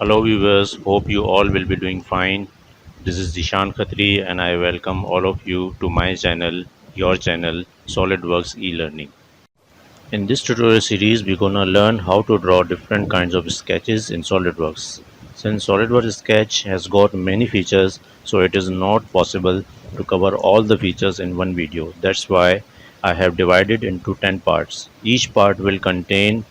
Hello viewers, hope you all will be doing fine. This is Dishan Khatri and I welcome all of you to my channel, your channel, Solidworks e-learning. In this tutorial series, we're gonna learn how to draw different kinds of sketches in Solidworks. Since Solidworks sketch has got many features, so it is not possible to cover all the features in one video. That's why I have divided into 10 parts. Each part will contain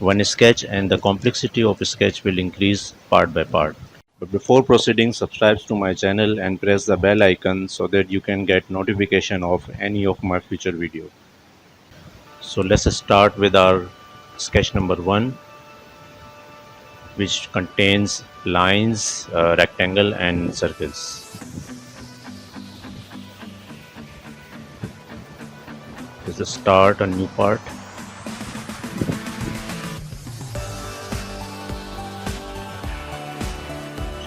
one sketch and the complexity of a sketch will increase part by part. But before proceeding, subscribe to my channel and press the bell icon so that you can get notification of any of my future video. So let's start with our sketch number 1, which contains lines, rectangle and circles. Let's start a new part.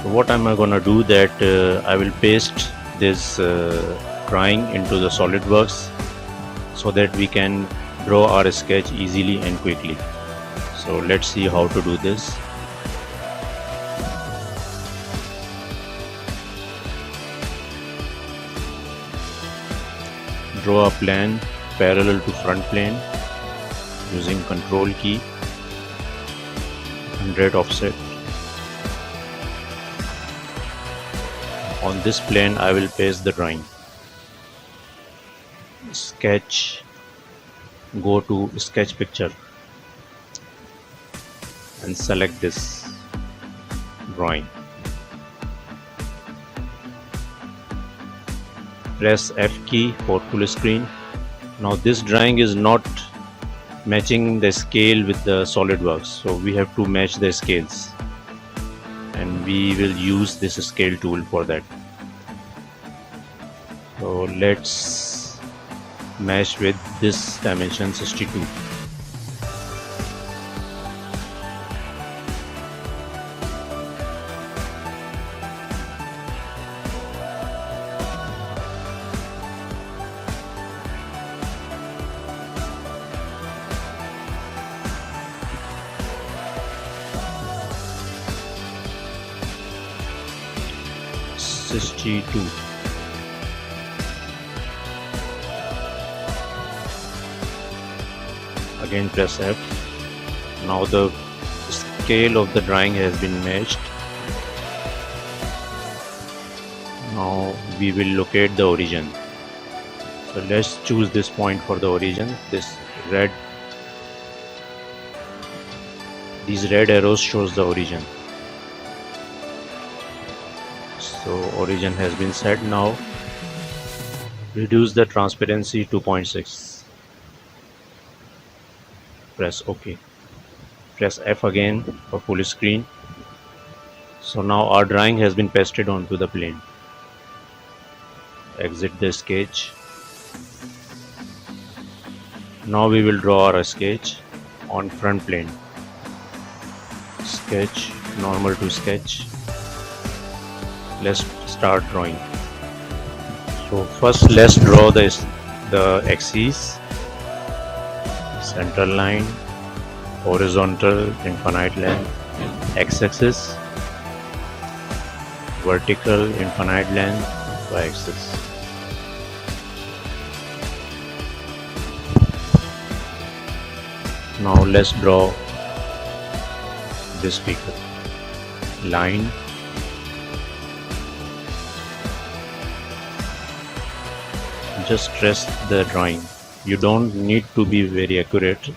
So what am I gonna do that I will paste this drawing into the SolidWorks so that we can draw our sketch easily and quickly. So let's see how to do this. Draw a plane parallel to front plane using control key, 100 offset. On this plane I will paste the drawing. Sketch, go to sketch picture and select this drawing. Press F key for full screen. Now this drawing is not matching the scale with the SolidWorks, so we have to match the scales and we will use this scale tool for that. So let's match with this dimension 62. Again press F. Now the scale of the drawing has been matched. Now we will locate the origin. So let's choose this point for the origin. These red arrows shows the origin. So origin has been set. Now reduce the transparency to 0.6. Press OK. Press F again for full screen. So now our drawing has been pasted onto the plane. Exit the sketch. Now we will draw our sketch on front plane. Sketch, normal to sketch. Let's start drawing. So first let's draw the axis, central line, horizontal infinite length, x-axis, vertical infinite length, y-axis. Now let's draw this figure. Line, just trace the drawing. You don't need to be very accurate.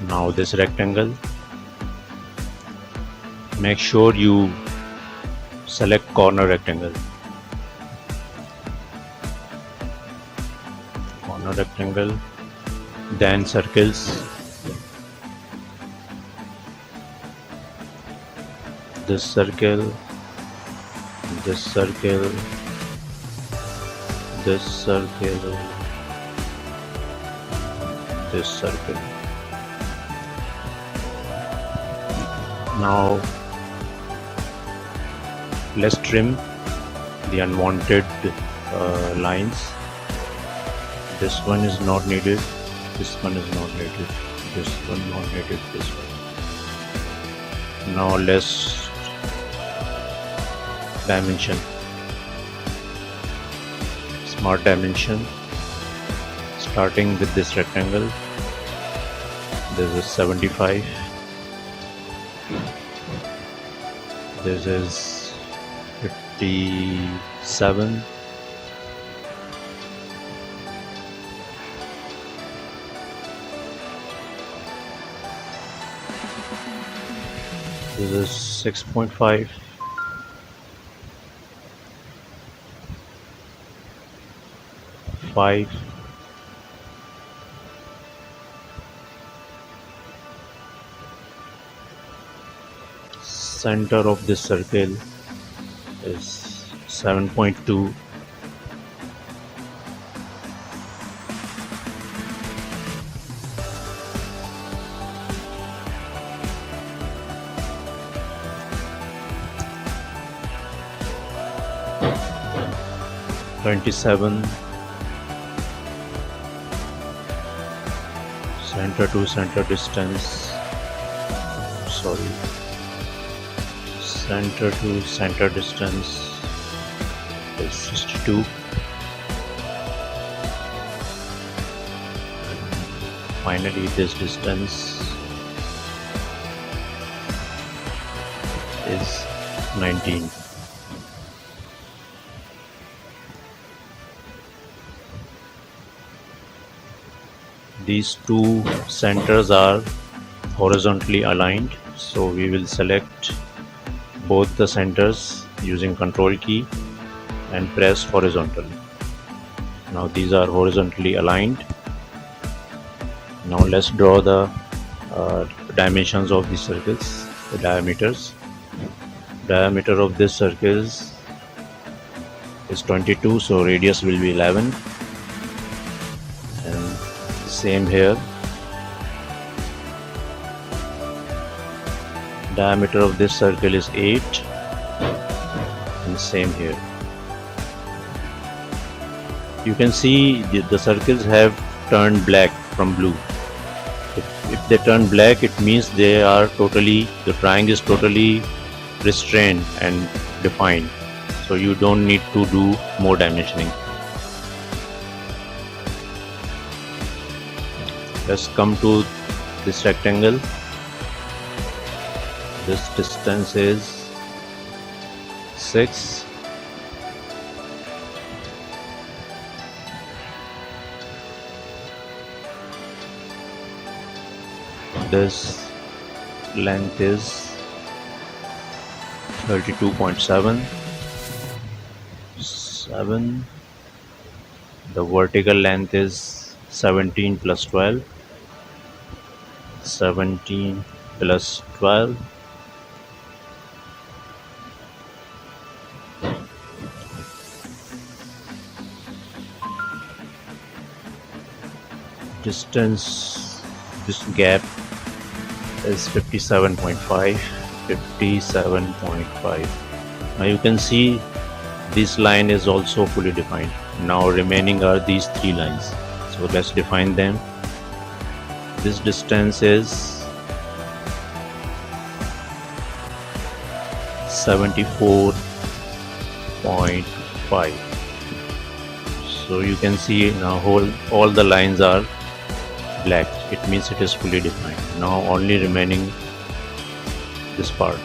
Now this rectangle, make sure you select corner rectangle. Corner rectangle, then circles. This circle, this circle, this circle, this circle. Now let's trim the unwanted lines. This one is not needed, this one is not needed, this one not needed, this one. Now let's dimension. Smart dimension. Starting with this rectangle, this is 75, this is 57, this is 6.5, 5, center of this circle is 7.2, (27), center to center distance, sorry, center to center distance is 62, and finally this distance is 19. These two centers are horizontally aligned, so we will select both the centers using Control key and press horizontal. Now these are horizontally aligned. Now let's draw the dimensions of these circles, the diameters. Diameter of this circle is 22, so radius will be 11, and same here. Diameter of this circle is 8, and same here. You can see the circles have turned black from blue. If they turn black, it means they are totally, the triangle is totally restrained and defined, so you don't need to do more dimensioning. Let's come to this rectangle. This distance is 6. This length is 32.7. 7. The vertical length is 17 plus 12. 17 plus 12. Distance, this gap is 57.5. 57.5. Now you can see this line is also fully defined. Now remaining are these three lines, so let's define them. This distance is 74.5. So you can see now all the lines are black. It means it is fully defined. Now only remaining this part.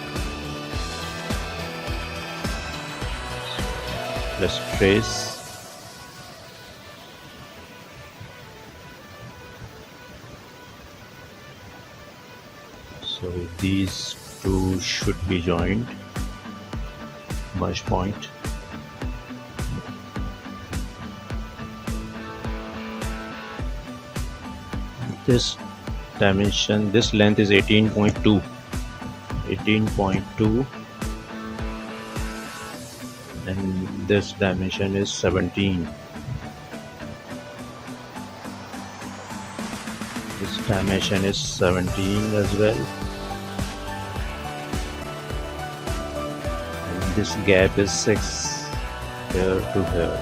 Let's trace. So these two should be joined. Merge point. This dimension, this length is 18.2. 18.2, and this dimension is 17. This dimension is 17 as well, and this gap is 6 here to here.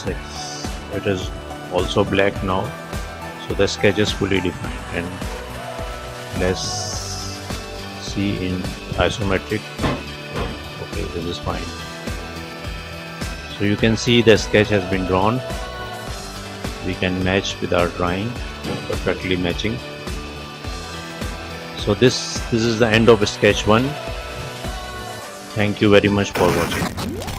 it is also black now, so the sketch is fully defined. And let's see in isometric. Okay, this is fine. So you can see the sketch has been drawn. We can match with our drawing, perfectly matching. So this is the end of sketch 1. Thank you very much for watching.